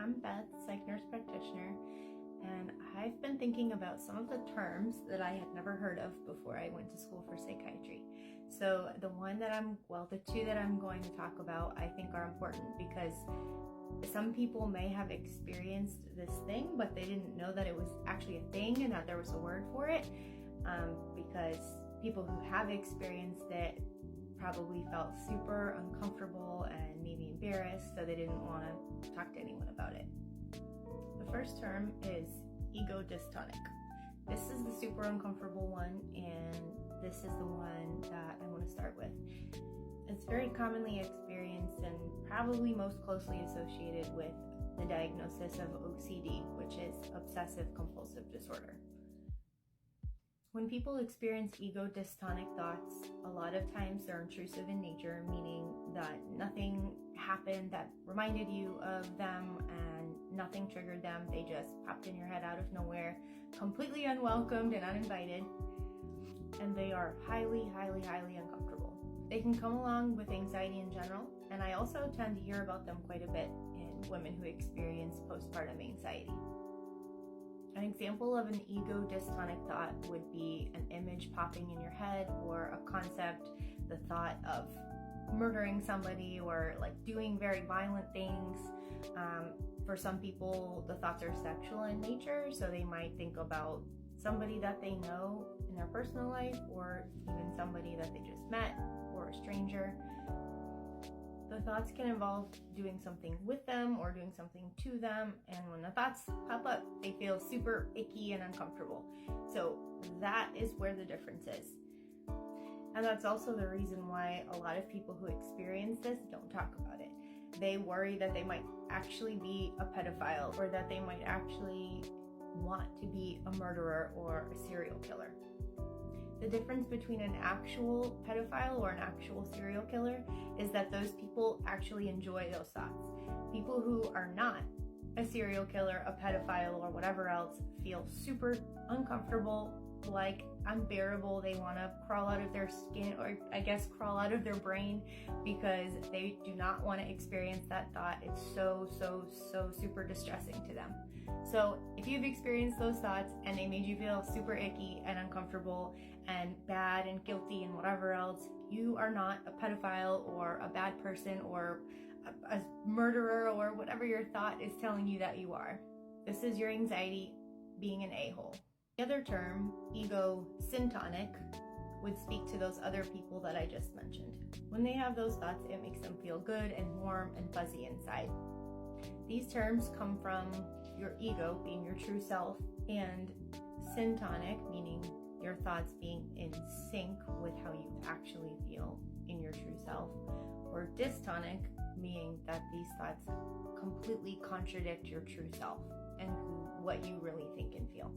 I'm Beth, psych nurse practitioner, and I've been thinking about some of the terms that I had never heard of before I went to school for psychiatry. So the two that I'm going to talk about I think are important because some people may have experienced this thing, but they didn't know that it was actually a thing and that there was a word for it, because people who have experienced it probably felt super uncomfortable and maybe embarrassed, so they didn't want to talk to anyone about it. The first term is ego dystonic. This is the super uncomfortable one, and this is the one that I want to start with. It's very commonly experienced and probably most closely associated with the diagnosis of OCD, which is obsessive compulsive disorder. When people experience ego dystonic thoughts, a lot of times they're intrusive in nature, meaning that nothing happened that reminded you of them and nothing triggered them. They just popped in your head out of nowhere, completely unwelcomed and uninvited, and they are highly, highly, highly uncomfortable. They can come along with anxiety in general, and I also tend to hear about them quite a bit in women who experience postpartum anxiety. An example of an ego dystonic thought would be an image popping in your head, or a concept, the thought of murdering somebody or like doing very violent things. For some people, the thoughts are sexual in nature, so they might think about somebody that they know in their personal life, or even somebody that they just met, or a stranger. The thoughts can involve doing something with them or doing something to them, and when the thoughts pop up, they feel super icky and uncomfortable. So that is where the difference is. And that's also the reason why a lot of people who experience this don't talk about it. They worry that they might actually be a pedophile, or that they might actually want to be a murderer or a serial killer. The difference between an actual pedophile or an actual serial killer is that those people actually enjoy those thoughts. People who are not a serial killer, a pedophile, or whatever else feel super uncomfortable, like unbearable. They want to crawl out of their skin, or I guess crawl out of their brain, because they do not want to experience that thought. It's so super distressing to them. So if you've experienced those thoughts and they made you feel super icky and uncomfortable and bad and guilty and whatever else, you are not a pedophile or a bad person or a murderer or whatever your thought is telling you that you are. This is your anxiety being an a-hole. The other term, ego syntonic, would speak to those other people that I just mentioned. When they have those thoughts, it makes them feel good and warm and fuzzy inside. These terms come from your ego being your true self, and syntonic, meaning your thoughts being in sync with how you actually feel in your true self, or dystonic, meaning that these thoughts completely contradict your true self and what you really think and feel.